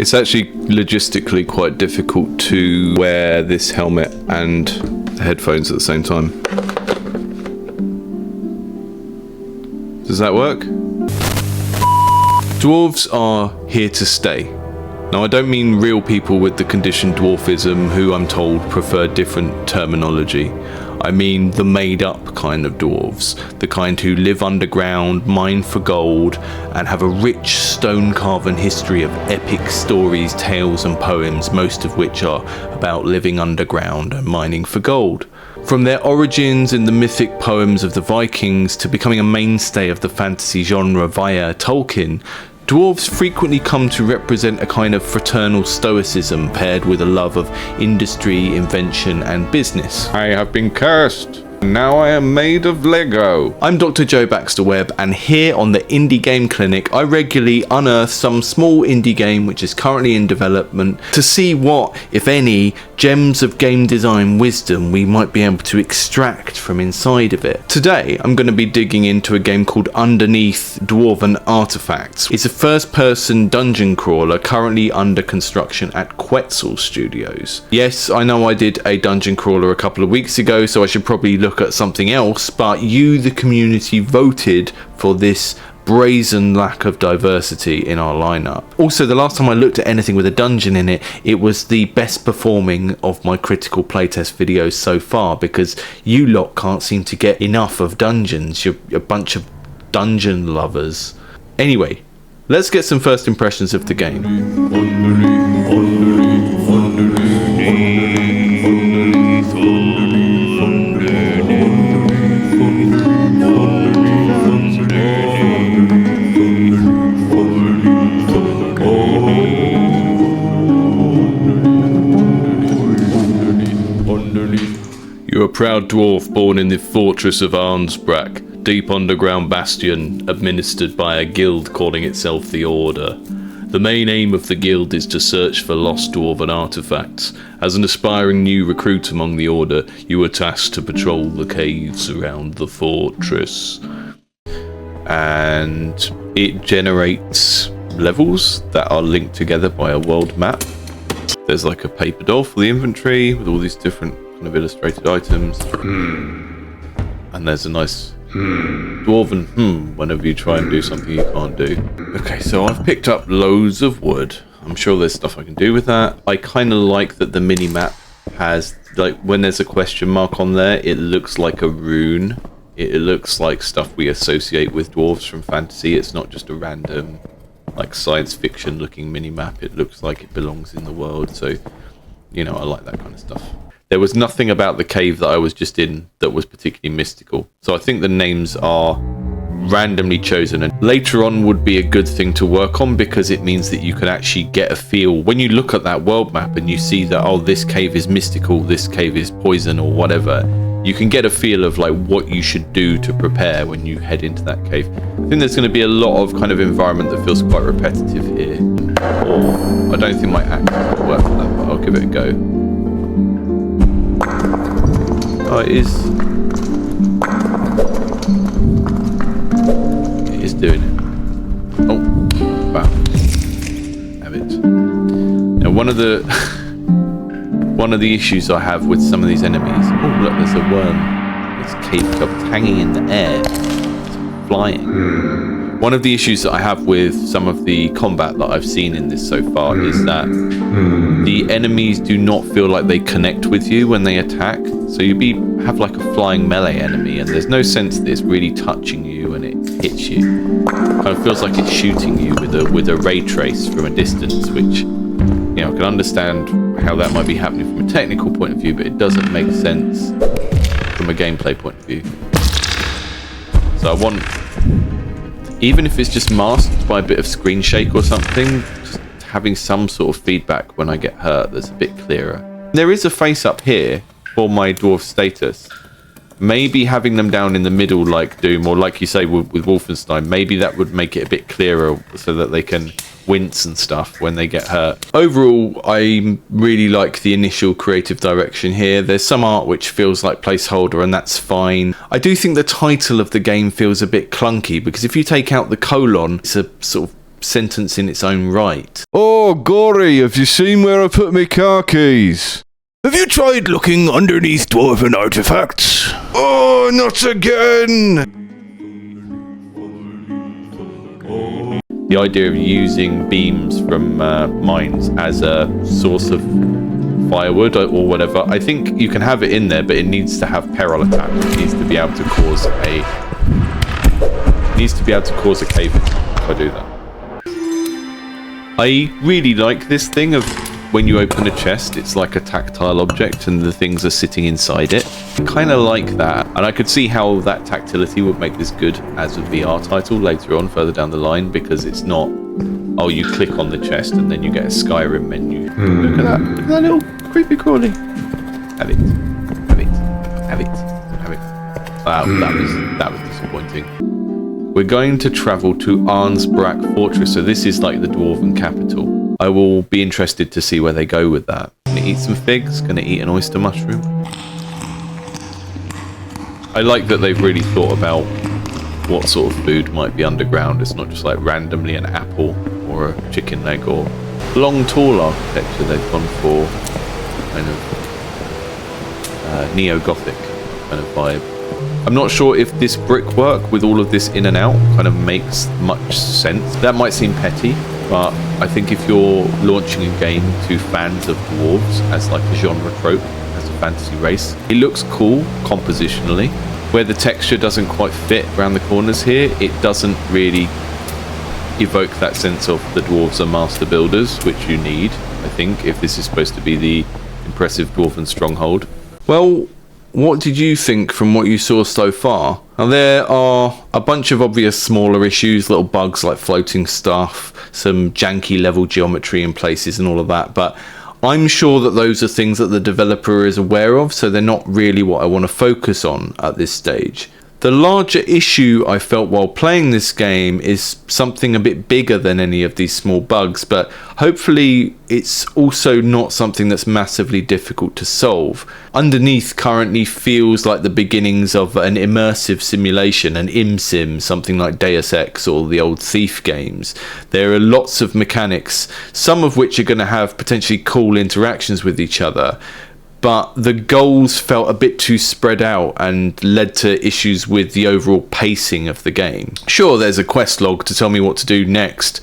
It's actually logistically quite difficult to wear this helmet and the headphones at the same time. Does that work? Dwarves are here to stay. Now, I don't mean real people with the condition dwarfism who I'm told prefer different terminology. I mean the made-up kind of dwarves, the kind who live underground, mine for gold, and have a rich stone-carven history of epic stories, tales and poems, most of which are about living underground and mining for gold. From their origins in the mythic poems of the Vikings to becoming a mainstay of the fantasy genre via Tolkien, dwarves frequently come to represent a kind of fraternal stoicism paired with a love of industry, invention and business. I have been cursed. Now I am made of Lego. I'm Dr. Joe Baxter Webb, and here on the Indie Game Clinic I regularly unearth some small indie game which is currently in development to see what, if any, gems of game design wisdom we might be able to extract from inside of it. Today I'm going to be digging into a game called Underneath Dwarven Artifacts. It's a first-person dungeon crawler currently under construction at Quetzal Studios. Yes, I know I did a dungeon crawler a couple of weeks ago, so I should probably look at something else, but you, the community, voted for this brazen lack of diversity in our lineup. Also, the last time I looked at anything with a dungeon in it, it was the best performing of my critical playtest videos so far, because you lot can't seem to get enough of dungeons. You're a bunch of dungeon lovers. Anyway, let's get some first impressions of the game. You're a proud dwarf born in the fortress of Arnsbrack, deep underground bastion administered by a guild calling itself the Order. The main aim of the guild is to search for lost dwarven artifacts. As an aspiring new recruit among the Order, you were tasked to patrol the caves around the fortress. And it generates levels that are linked together by a world map. There's like a paper doll for the inventory with all these different kind of illustrated items. And there's a nice dwarven whenever you try and do something you can't do. Okay, so I've picked up loads of wood. I'm sure there's stuff I can do with that. I kind of like that the mini-map has, like, when there's a question mark on there, it looks like a rune. It looks like stuff we associate with dwarves from fantasy. It's not just a random, like, science fiction looking mini-map. It looks like it belongs in the world. So, you know, I like that kind of stuff. There was nothing about the cave that I was just in that was particularly mystical. So I think the names are randomly chosen, and later on would be a good thing to work on, because it means that you can actually get a feel when you look at that world map and you see that, oh, this cave is mystical, this cave is poison or whatever. You can get a feel of like what you should do to prepare when you head into that cave. I think there's going to be a lot of kind of environment that feels quite repetitive here. Or I don't think my axe will work for that, but I'll give it a go. Oh, it is doing it. Oh, wow. Have it. Now, one of the issues I have with some of these enemies. Oh, look, there's a worm. It's caved up, hanging in the air. It's flying. One of the issues that I have with some of the combat that I've seen in this so far is that the enemies do not feel like they connect with you when they attack. So you have like a flying melee enemy, and there's no sense that it's really touching you when it hits you. It kind of feels like it's shooting you with a ray trace from a distance, which, you know, I can understand how that might be happening from a technical point of view, but it doesn't make sense from a gameplay point of view. So I want, even if it's just masked by a bit of screen shake or something, just having some sort of feedback when I get hurt that's a bit clearer. There is a face up here for my dwarf status. Maybe having them down in the middle like Doom, or like you say with Wolfenstein, maybe that would make it a bit clearer so that they can wince and stuff when they get hurt. Overall, I really like the initial creative direction here. There's some art which feels like placeholder, and that's fine. I do think the title of the game feels a bit clunky, because if you take out the colon, it's a sort of sentence in its own right. Oh, Gory, have you seen where I put my car keys? Have you tried looking underneath dwarven artifacts? Oh, not again! The idea of using beams from mines as a source of firewood or whatever, I think you can have it in there, but it needs to have peril attack. It needs to be able to cause a cave if I do that. I really like this thing of when you open a chest, it's like a tactile object and the things are sitting inside it. I kind of like that, and I could see how that tactility would make this good as a VR title later on, further down the line, because it's not, oh, you click on the chest and then you get a Skyrim menu. Look at that little creepy crawly. Have it. Wow, that was disappointing. We're going to travel to Arnsbrak Fortress, so this is like the Dwarven capital. I will be interested to see where they go with that. Gonna eat some figs, gonna eat an oyster mushroom. I like that they've really thought about what sort of food might be underground. It's not just like randomly an apple or a chicken leg or long tall architecture. They've gone for kind of neo-Gothic kind of vibe. I'm not sure if this brickwork with all of this in and out kind of makes much sense. That might seem petty, but I think if you're launching a game to fans of dwarves as like a genre trope, as a fantasy race, it looks cool compositionally. Where the texture doesn't quite fit around the corners here, it doesn't really evoke that sense of the dwarves are master builders, which you need, I think, if this is supposed to be the impressive dwarven stronghold. Well, what did you think from what you saw so far? Now, there are a bunch of obvious smaller issues, little bugs like floating stuff, some janky level geometry in places and all of that, but I'm sure that those are things that the developer is aware of, so they're not really what I want to focus on at this stage. The larger issue I felt while playing this game is something a bit bigger than any of these small bugs, but hopefully it's also not something that's massively difficult to solve. Underneath currently feels like the beginnings of an immersive simulation, an ImSim, something like Deus Ex or the old Thief games. There are lots of mechanics, some of which are going to have potentially cool interactions with each other, but the goals felt a bit too spread out and led to issues with the overall pacing of the game. Sure, there's a quest log to tell me what to do next,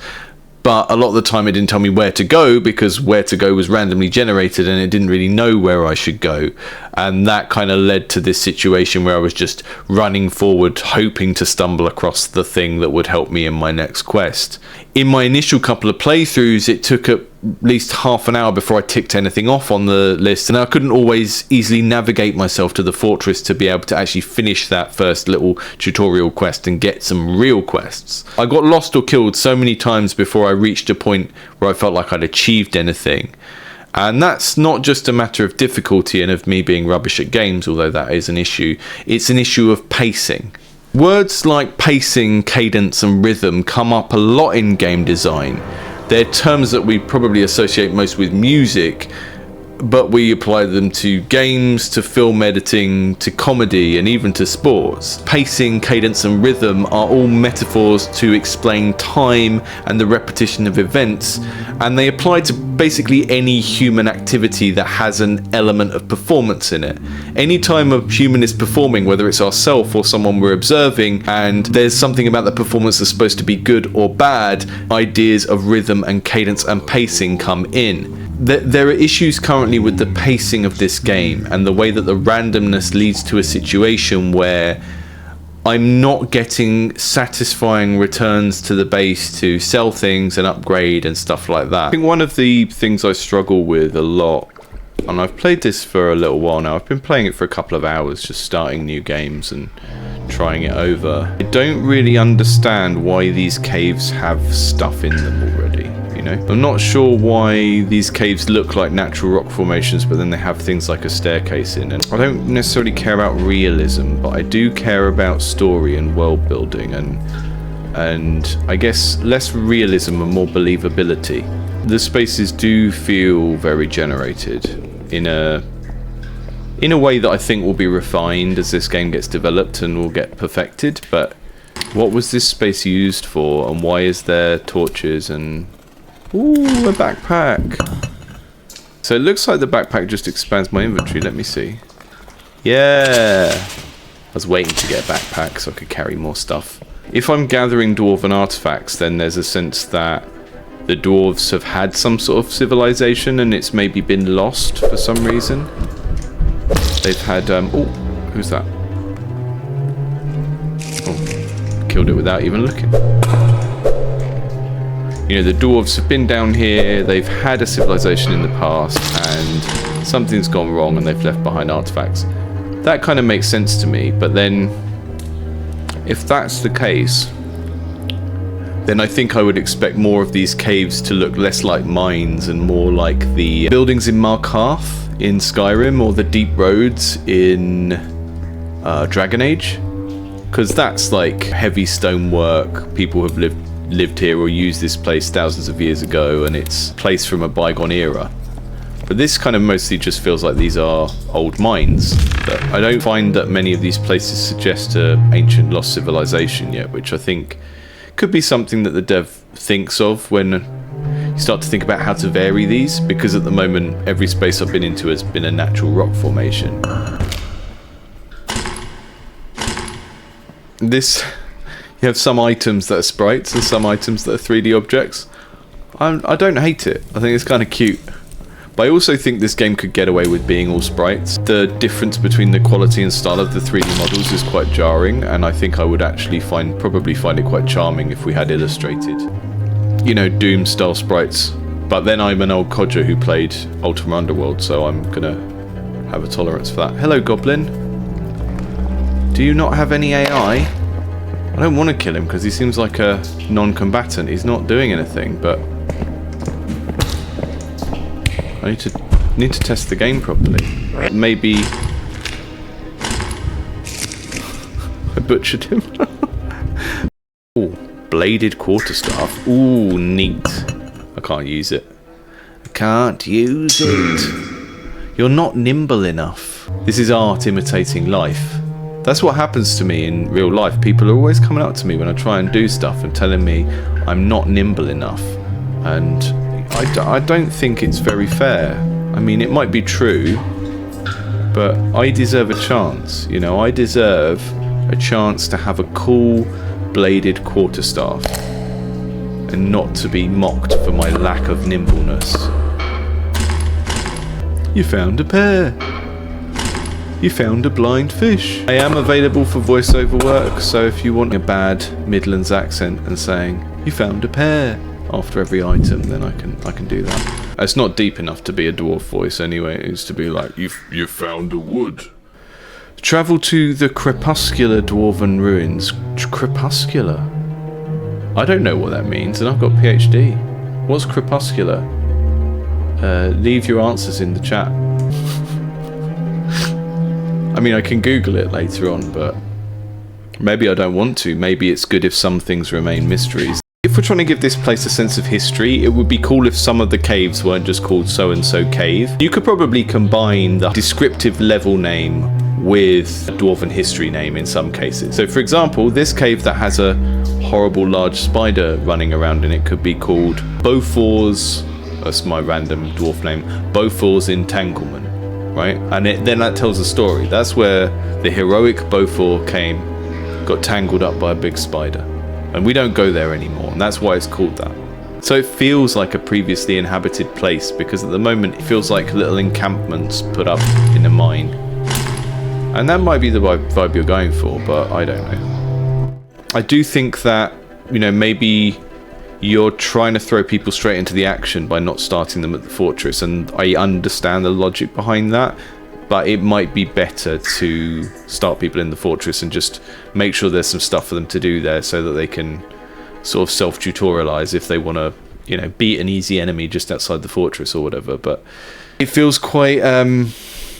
but a lot of the time it didn't tell me where to go, because where to go was randomly generated and it didn't really know where I should go. And that kind of led to this situation where I was just running forward, hoping to stumble across the thing that would help me in my next quest. In my initial couple of playthroughs, it took at least half an hour before I ticked anything off on the list, and I couldn't always easily navigate myself to the fortress to be able to actually finish that first little tutorial quest and get some real quests. I got lost or killed so many times before I reached a point where I felt like I'd achieved anything. And that's not just a matter of difficulty and of me being rubbish at games, although that is an issue. It's an issue of pacing. Words like pacing, cadence and rhythm come up a lot in game design. They're terms that we probably associate most with music, but we apply them to games, to film editing, to comedy, and even to sports. Pacing, cadence, and rhythm are all metaphors to explain time and the repetition of events, and they apply to basically any human activity that has an element of performance in it. Anytime a human is performing, whether it's ourselves or someone we're observing, and there's something about the performance that's supposed to be good or bad, ideas of rhythm and cadence and pacing come in. There are issues currently with the pacing of this game and the way that the randomness leads to a situation where I'm not getting satisfying returns to the base to sell things and upgrade and stuff like that. I think one of the things I struggle with a lot, and I've played this for a little while now, I've been playing it for a couple of hours, just starting new games and trying it over. I don't really understand why these caves have stuff in them already. You know, I'm not sure why these caves look like natural rock formations, but then they have things like a staircase in. And I don't necessarily care about realism, but I do care about story and world building, and I guess less realism and more believability. The spaces do feel very generated in a way that I think will be refined as this game gets developed and will get perfected, but What was this space used for, and why is there torches and... Ooh, a backpack. So it looks like the backpack just expands my inventory. Let me see. Yeah. I was waiting to get a backpack so I could carry more stuff. If I'm gathering dwarven artifacts, then there's a sense that the dwarves have had some sort of civilization and it's maybe been lost for some reason. They've had... oh, who's that? Oh, killed it without even looking. You know, the dwarves have been down here, they've had a civilization in the past, and something's gone wrong and they've left behind artifacts. That kind of makes sense to me, but then if that's the case, then I think I would expect more of these caves to look less like mines and more like the buildings in Markarth in Skyrim or the deep roads in Dragon Age, because that's like heavy stonework. People have lived here or used this place thousands of years ago, and it's a place from a bygone era. But this kind of mostly just feels like these are old mines. But I don't find that many of these places suggest an ancient lost civilization yet, which I think could be something that the dev thinks of when you start to think about how to vary these, because at the moment every space I've been into has been a natural rock formation. You have some items that are sprites and some items that are 3D objects. I don't hate it. I think it's kind of cute. But I also think this game could get away with being all sprites. The difference between the quality and style of the 3D models is quite jarring, and I think I would actually probably find it quite charming if we had illustrated, you know, Doom style sprites. But then I'm an old codger who played Ultima Underworld, so I'm gonna have a tolerance for that. Hello, Goblin. Do you not have any AI? I don't want to kill him because he seems like a non-combatant. He's not doing anything, but I need to test the game properly. Maybe I butchered him. Ooh, bladed quarterstaff. Ooh, neat. I can't use it. I can't use it. You're not nimble enough. This is art imitating life. That's what happens to me in real life. People are always coming up to me when I try and do stuff and telling me I'm not nimble enough. And I don't think it's very fair. I mean, it might be true, but I deserve a chance. You know, I deserve a chance to have a cool bladed quarterstaff and not to be mocked for my lack of nimbleness. You found a pear. You found a blind fish. I am available for voiceover work, so if you want a bad Midlands accent and saying, you found a pear after every item, then I can do that. It's not deep enough to be a dwarf voice anyway. It needs to be like, you found a wood. Travel to the crepuscular dwarven ruins. Crepuscular? I don't know what that means, and I've got PhD. What's crepuscular? Leave your answers in the chat. I mean, I can Google it later on, but maybe I don't want to. Maybe it's good if some things remain mysteries. If we're trying to give this place a sense of history, it would be cool if some of the caves weren't just called so-and-so cave. You could probably combine the descriptive level name with a dwarven history name in some cases. So for example, this cave that has a horrible large spider running around in it could be called Beaufort's, that's my random dwarf name, Beaufort's Entanglement, right? And then that tells a story. That's where the heroic Beaufort got tangled up by a big spider. And we don't go there anymore, and that's why it's called that. So it feels like a previously inhabited place, because at the moment it feels like little encampments put up in a mine. And that might be the vibe you're going for, but I don't know. I do think that, you know, maybe you're trying to throw people straight into the action by not starting them at the fortress, and I understand the logic behind that, but it might be better to start people in the fortress and just make sure there's some stuff for them to do there so that they can sort of self-tutorialize if they want to, you know, beat an easy enemy just outside the fortress or whatever. But it feels quite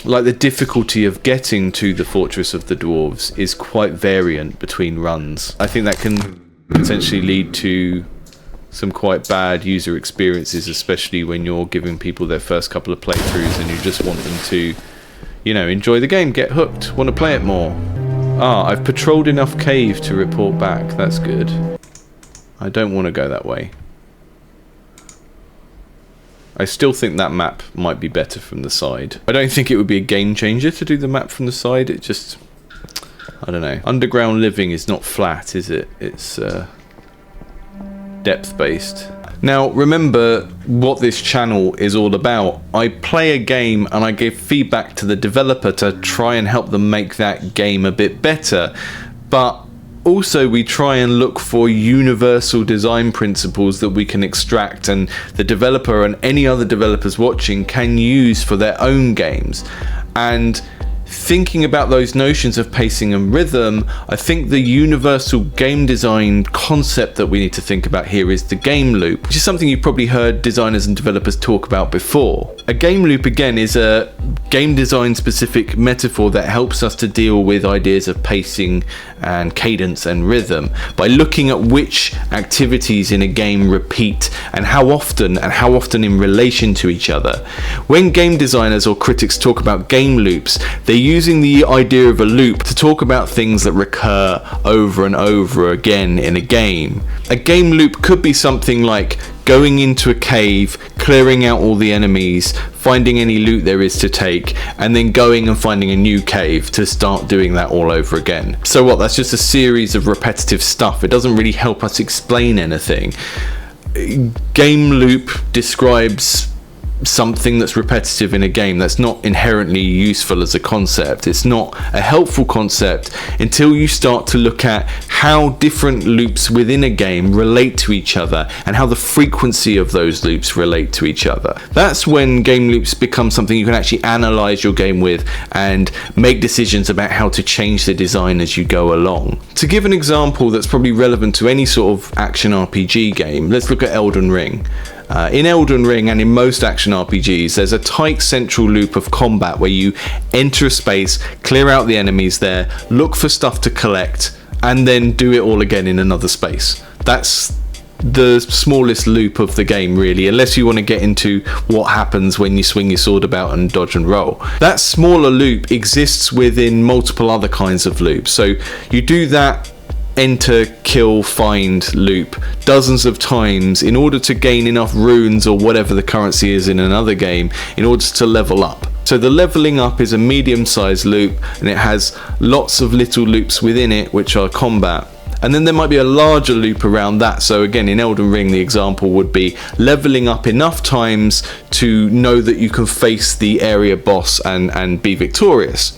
like the difficulty of getting to the fortress of the dwarves is quite variant between runs. I think that can potentially lead to some quite bad user experiences, especially when you're giving people their first couple of playthroughs and you just want them to, you know, enjoy the game, get hooked, want to play it more. Ah, I've patrolled enough cave to report back. That's good. I don't want to go that way. I still think that map might be better from the side. I don't think it would be a game changer to do the map from the side. It just... I don't know. Underground living is not flat, is it? It's depth-based. Now, remember what this channel is all about. I play a game and I give feedback to the developer to try and help them make that game a bit better. But also we try and look for universal design principles that we can extract and the developer and any other developers watching can use for their own games. And thinking about those notions of pacing and rhythm, I think the universal game design concept that we need to think about here is the game loop, which is something you've probably heard designers and developers talk about before. A game loop, again, is a game design specific metaphor that helps us to deal with ideas of pacing and cadence and rhythm by looking at which activities in a game repeat and how often in relation to each other. When game designers or critics talk about game loops, they're using the idea of a loop to talk about things that recur over and over again in a game. A game loop could be something like going into a cave, clearing out all the enemies, finding any loot there is to take, and then going and finding a new cave to start doing that all over again. So what, that's just a series of repetitive stuff. It doesn't really help us explain anything. Game loop describes something that's repetitive in a game that's not inherently useful as a concept. It's not a helpful concept until you start to look at how different loops within a game relate to each other and how the frequency of those loops relate to each other. That's when game loops become something you can actually analyze your game with and make decisions about how to change the design as you go along. To give an example that's probably relevant to any sort of action RPG game, let's look at Elden Ring. In Elden Ring and in most action RPGs, there's a tight central loop of combat where you enter a space, clear out the enemies there, look for stuff to collect, and then do it all again in another space. That's the smallest loop of the game, really, unless you want to get into what happens when you swing your sword about and dodge and roll. That smaller loop exists within multiple other kinds of loops. So you do that enter, kill, find loop dozens of times in order to gain enough runes or whatever the currency is in another game in order to level up. So the leveling up is a medium-sized loop and it has lots of little loops within it which are combat. And then there might be a larger loop around that. So again, in Elden Ring, the example would be leveling up enough times to know that you can face the area boss and be victorious.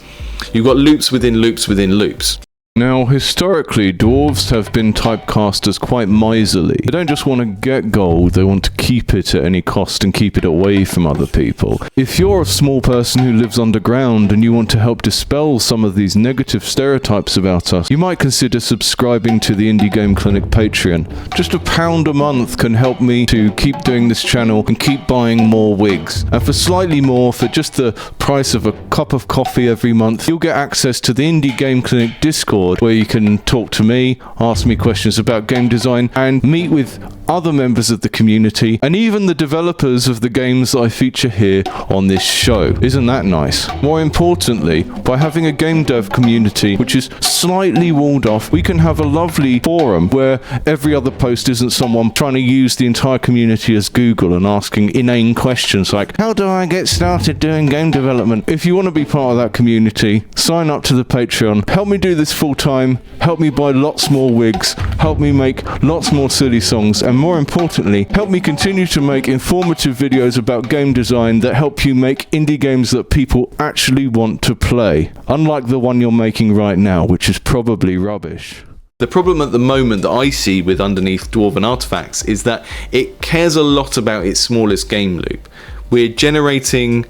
You've got loops within loops within loops. Now, historically, dwarves have been typecast as quite miserly. They don't just want to get gold, they want to keep it at any cost and keep it away from other people. If you're a small person who lives underground and you want to help dispel some of these negative stereotypes about us, you might consider subscribing to the Indie Game Clinic Patreon. Just £1 a month can help me to keep doing this channel and keep buying more wigs. And for slightly more, for just the price of a cup of coffee every month, you'll get access to the Indie Game Clinic Discord, where you can talk to me, ask me questions about game design, and meet with other members of the community, and even the developers of the games that I feature here on this show. Isn't that nice? More importantly, by having a game dev community which is slightly walled off, we can have a lovely forum where every other post isn't someone trying to use the entire community as Google and asking inane questions like, how do I get started doing game development? If you want to be part of that community, sign up to the Patreon, help me do this full time, help me buy lots more wigs, help me make lots more silly songs, and more importantly, help me continue to make informative videos about game design that help you make indie games that people actually want to play, unlike the one you're making right now, which is probably rubbish. The problem at the moment that I see with Underneath Dwarven Artifacts is that it cares a lot about its smallest game loop. We're generating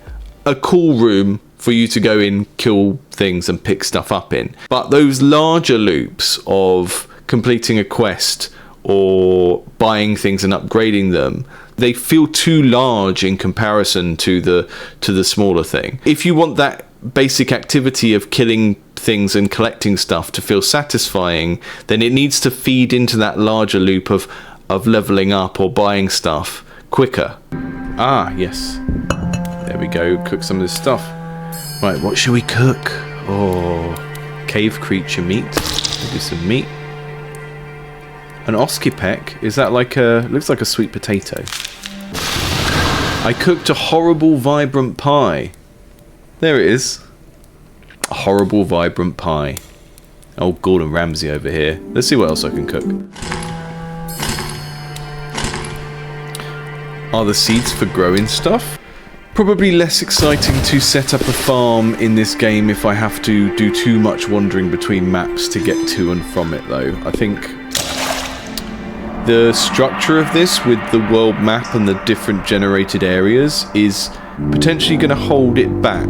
a cool room for you to go in, kill things and pick stuff up in. But those larger loops of completing a quest or buying things and upgrading them, they feel too large in comparison to the smaller thing. If you want that basic activity of killing things and collecting stuff to feel satisfying, then it needs to feed into that larger loop of leveling up or buying stuff quicker. Ah, yes. There we go, cook some of this stuff. Right, what should we cook? Oh, Cave creature meat. Maybe some meat. An oskipek. Is that like a... looks like a sweet potato. I cooked a horrible vibrant pie. There it is. A horrible vibrant pie. Oh, Gordon Ramsay over here. Let's see what else I can cook. Are the seeds for growing stuff? Probably less exciting to set up a farm in this game if I have to do too much wandering between maps to get to and from it, though. I think the structure of this with the world map and the different generated areas is potentially going to hold it back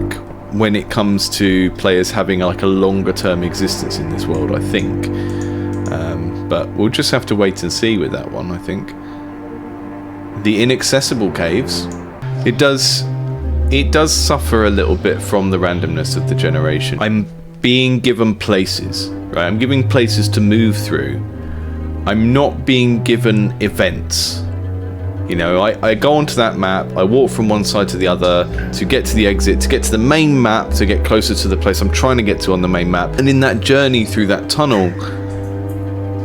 when it comes to players having like a longer term existence in this world, I think. But we'll just have to wait and see with that one, I think. The inaccessible caves. It does suffer a little bit from the randomness of the generation. I'm being given places, right? I'm giving places to move through. I'm not being given events. You know, I go onto that map, I walk from one side to the other to get to the exit, to get to the main map, to get closer to the place I'm trying to get to on the main map. And in that journey through that tunnel,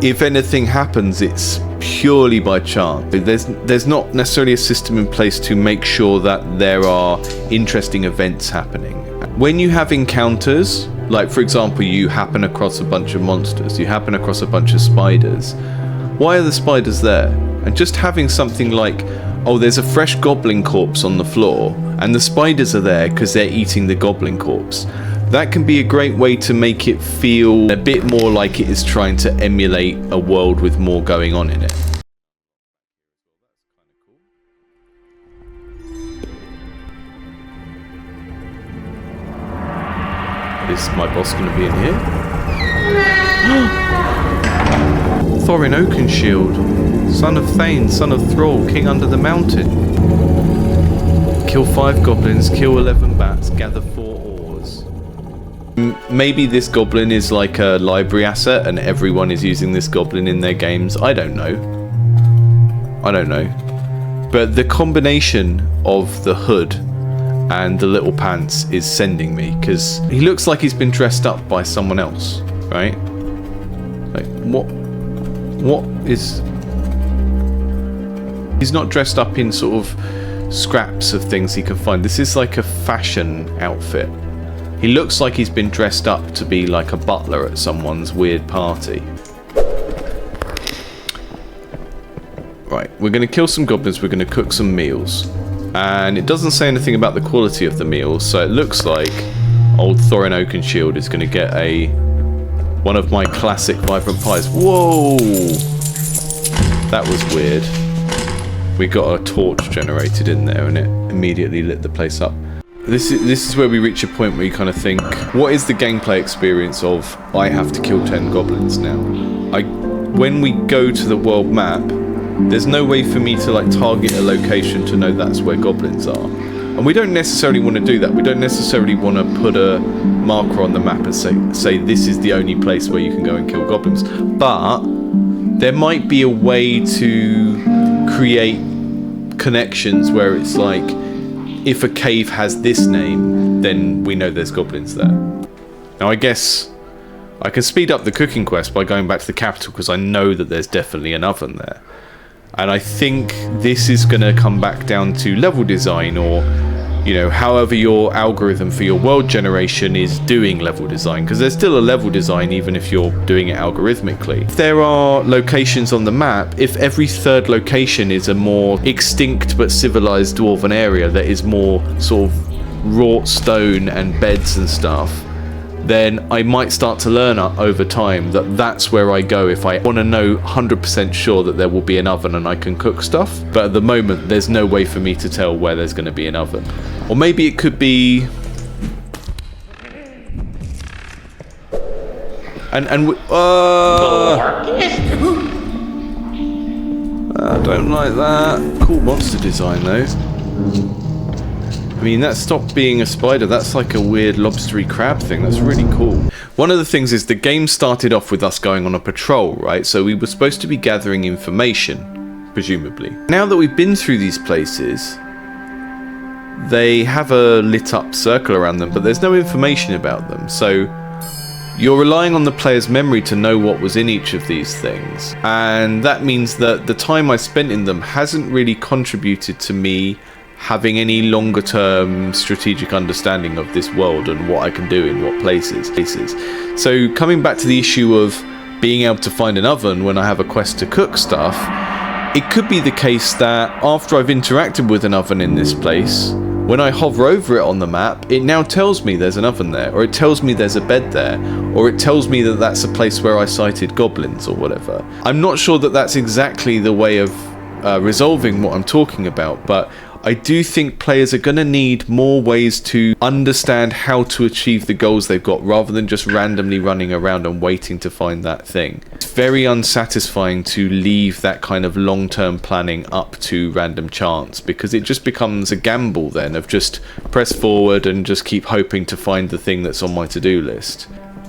if anything happens, it's purely by chance. There's not necessarily a system in place to make sure that there are interesting events happening. When you have encounters, like for example, you happen across a bunch of monsters, you happen across a bunch of spiders, why are the spiders there? And just having something like, oh, there's a fresh goblin corpse on the floor, and the spiders are there because they're eating the goblin corpse. That can be a great way to make it feel a bit more like it is trying to emulate a world with more going on in it. Is my boss going to be in here? Thorin Oakenshield, son of Thane, son of Thrall, king under the mountain. Kill 5 goblins, kill 11 bats, gather 4 ores. Maybe this goblin is like a library asset and everyone is using this goblin in their games. I don't know. But the combination of the hood and the little pants is sending me, because he looks like he's been dressed up by someone else, right? Like, what is... He's not dressed up in sort of scraps of things he can find. This is like a fashion outfit. He looks like he's been dressed up to be like a butler at someone's weird party. Right, we're going to kill some goblins, we're going to cook some meals. And it doesn't say anything about the quality of the meals, so it looks like old Thorin Oakenshield is going to get one of my classic vibrant pies. Whoa! That was weird. We got a torch generated in there and it immediately lit the place up. This is where we reach a point where you kind of think, what is the gameplay experience of I have to kill 10 goblins now? When we go to the world map, there's no way for me to like target a location to know that's where goblins are. And we don't necessarily want to do that. We don't necessarily want to put a marker on the map and say this is the only place where you can go and kill goblins. But there might be a way to create connections where it's like, if a cave has this name, then we know there's goblins there. Now I guess I can speed up the cooking quest by going back to the capital because I know that there's definitely an oven there. And I think this is going to come back down to level design, or, you know, however your algorithm for your world generation is doing level design, because there's still a level design even if you're doing it algorithmically. If there are locations on the map, if every third location is a more extinct but civilized dwarven area that is more sort of wrought stone and beds and stuff, then I might start to learn over time that that's where I go if I want to know 100% sure that there will be an oven and I can cook stuff. But at the moment, there's no way for me to tell where there's going to be an oven. Or maybe it could be... I don't like that. Cool monster design, though. I mean, that stopped being a spider. That's like a weird lobstery crab thing. That's really cool. One of the things is the game started off with us going on a patrol, right? So we were supposed to be gathering information, presumably. Now that we've been through these places, they have a lit up circle around them, but there's no information about them. So you're relying on the player's memory to know what was in each of these things. And that means that the time I spent in them hasn't really contributed to me having any longer term strategic understanding of this world and what I can do in what places. So coming back to the issue of being able to find an oven when I have a quest to cook stuff, it could be the case that after I've interacted with an oven in this place, when I hover over it on the map, it now tells me there's an oven there, or it tells me there's a bed there, or it tells me that that's a place where I sighted goblins or whatever. I'm not sure that that's exactly the way of resolving what I'm talking about, but I do think players are going to need more ways to understand how to achieve the goals they've got rather than just randomly running around and waiting to find that thing. It's very unsatisfying to leave that kind of long-term planning up to random chance, because it just becomes a gamble then of just press forward and just keep hoping to find the thing that's on my to-do list.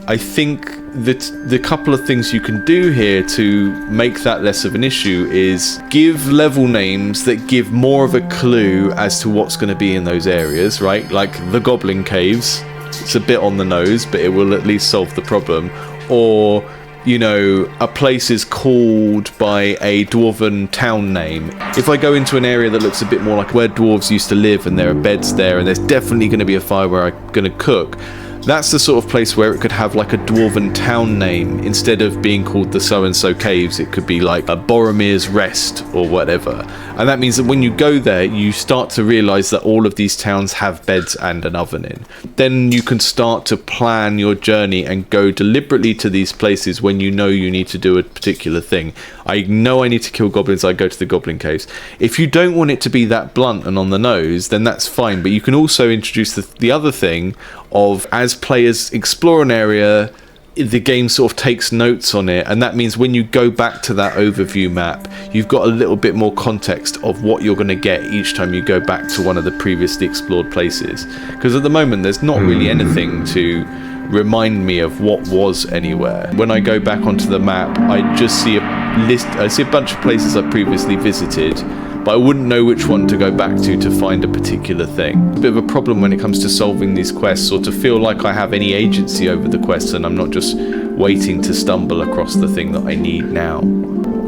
I think that the couple of things you can do here to make that less of an issue is give level names that give more of a clue as to what's going to be in those areas, right? Like the Goblin Caves. It's a bit on the nose, but it will at least solve the problem. Or, you know, a place is called by a dwarven town name. If I go into an area that looks a bit more like where dwarves used to live and there are beds there and there's definitely going to be a fire where I'm going to cook, that's the sort of place where it could have like a dwarven town name. Instead of being called the so-and-so caves, it could be like a Boromir's Rest or whatever. And that means that when you go there, you start to realise that all of these towns have beds and an oven in. Then you can start to plan your journey and go deliberately to these places when you know you need to do a particular thing. I know I need to kill goblins, I go to the Goblin Caves. If you don't want it to be that blunt and on the nose, then that's fine. But you can also introduce the other thing of, as players explore an area, the game sort of takes notes on it, and that means when you go back to that overview map, you've got a little bit more context of what you're going to get each time you go back to one of the previously explored places. Because at the moment there's not really anything to remind me of what was anywhere. When I go back onto the map, I just see I see a bunch of places I've previously visited, but I wouldn't know which one to go back to find a particular thing. A bit of a problem when it comes to solving these quests, or to feel like I have any agency over the quests and I'm not just waiting to stumble across the thing that I need now.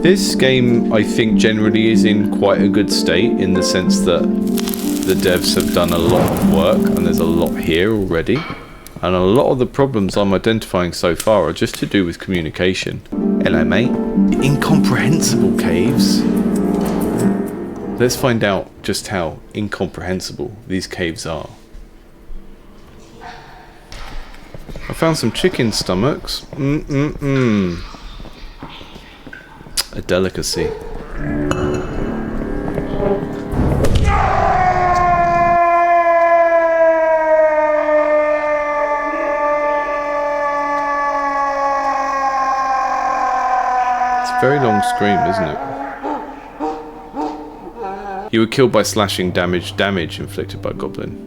This game, I think, generally is in quite a good state, in the sense that the devs have done a lot of work and there's a lot here already. And a lot of the problems I'm identifying so far are just to do with communication. Hello, mate. Incomprehensible caves. Let's find out just how incomprehensible these caves are. I found some chicken stomachs. A delicacy. Very long scream, isn't it? You were killed by slashing damage inflicted by goblin.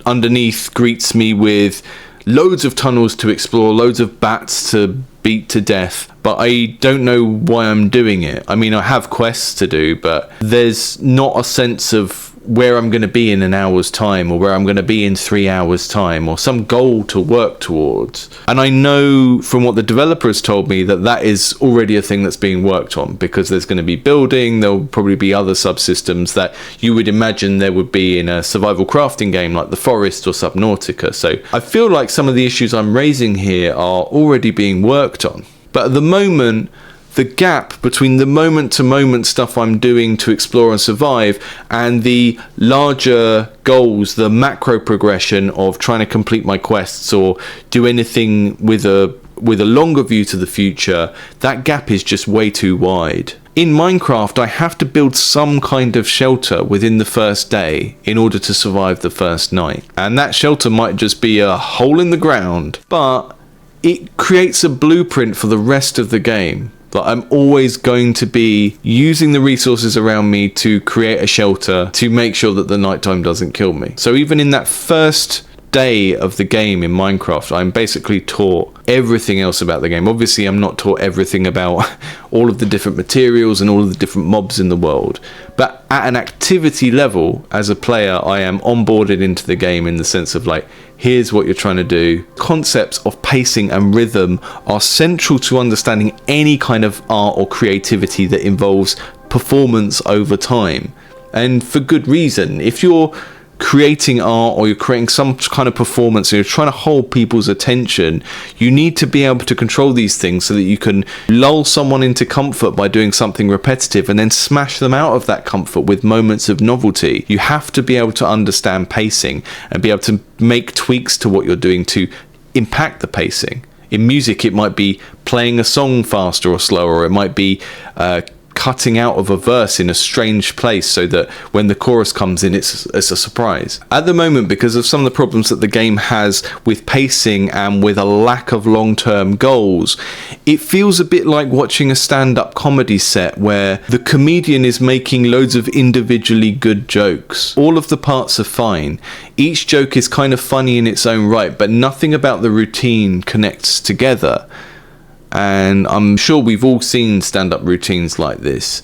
Underneath greets me with loads of tunnels to explore, loads of bats to beat to death, but I don't know why I'm doing it. I mean, I have quests to do, but there's not a sense of where I'm going to be in an hour's time, or where I'm going to be in 3 hours time, or some goal to work towards. And I know from what the developer has told me that that is already a thing that's being worked on, because there's going to be building, there'll probably be other subsystems that you would imagine there would be in a survival crafting game like The Forest or Subnautica. So I feel like some of the issues I'm raising here are already being worked on. But at the moment, the gap between the moment-to-moment stuff I'm doing to explore and survive and the larger goals, the macro progression of trying to complete my quests or do anything with a longer view to the future, that gap is just way too wide. In Minecraft, I have to build some kind of shelter within the first day in order to survive the first night. And that shelter might just be a hole in the ground, but it creates a blueprint for the rest of the game. That I'm always going to be using the resources around me to create a shelter to make sure that the nighttime doesn't kill me. So even in that first day of the game in Minecraft, I'm basically taught everything else about the game. Obviously, I'm not taught everything about all of the different materials and all of the different mobs in the world. But at an activity level, as a player, I am onboarded into the game in the sense of like, here's what you're trying to do. Concepts of pacing and rhythm are central to understanding any kind of art or creativity that involves performance over time. And for good reason. If you're creating art or you're creating some kind of performance and you're trying to hold people's attention, you need to be able to control these things so that you can lull someone into comfort by doing something repetitive and then smash them out of that comfort with moments of novelty. You have to be able to understand pacing and be able to make tweaks to what you're doing to impact the pacing. In music, it might be playing a song faster or slower, or it might be cutting out of a verse in a strange place so that when the chorus comes in, it's a surprise. At the moment, because of some of the problems that the game has with pacing and with a lack of long-term goals, it feels a bit like watching a stand-up comedy set where the comedian is making loads of individually good jokes. All of the parts are fine. Each joke is kind of funny in its own right, but nothing about the routine connects together. And I'm sure we've all seen stand-up routines like this.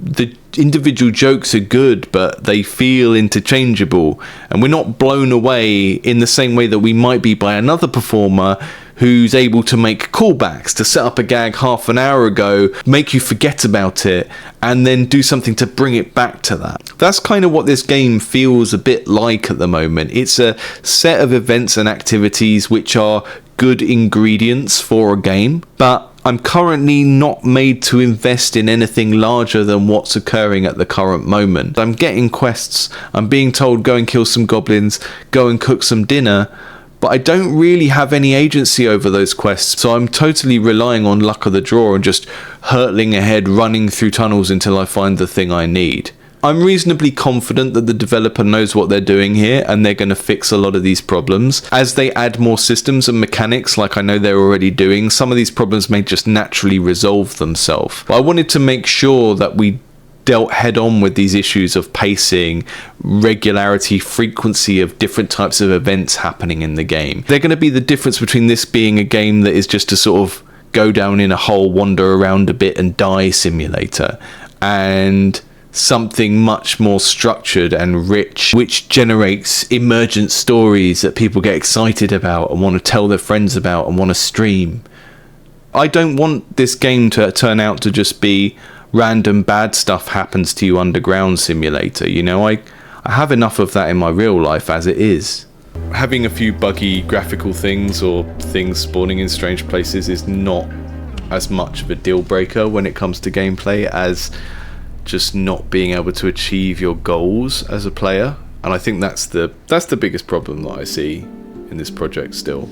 The individual jokes are good, but they feel interchangeable, and we're not blown away in the same way that we might be by another performer who's able to make callbacks to set up a gag half an hour ago, make you forget about it, and then do something to bring it back to that. That's kind of what this game feels a bit like at the moment. It's a set of events and activities which are good ingredients for a game, but I'm currently not made to invest in anything larger than what's occurring at the current moment. I'm getting quests, I'm being told go and kill some goblins, go and cook some dinner, but I don't really have any agency over those quests, so I'm totally relying on luck of the draw and just hurtling ahead, running through tunnels until I find the thing I need. I'm reasonably confident that the developer knows what they're doing here and they're going to fix a lot of these problems. As they add more systems and mechanics, like I know they're already doing, some of these problems may just naturally resolve themselves. But I wanted to make sure that we dealt head on with these issues of pacing, regularity, frequency of different types of events happening in the game. They're going to be the difference between this being a game that is just a sort of go down in a hole, wander around a bit and die simulator, and something much more structured and rich, which generates emergent stories that people get excited about and want to tell their friends about and want to stream. I don't want this game to turn out to just be random bad stuff happens to you underground simulator. You know, I have enough of that in my real life as it is. Having a few buggy graphical things or things spawning in strange places is not as much of a deal breaker when it comes to gameplay as just not being able to achieve your goals as a player. And I think that's the biggest problem that I see in this project still.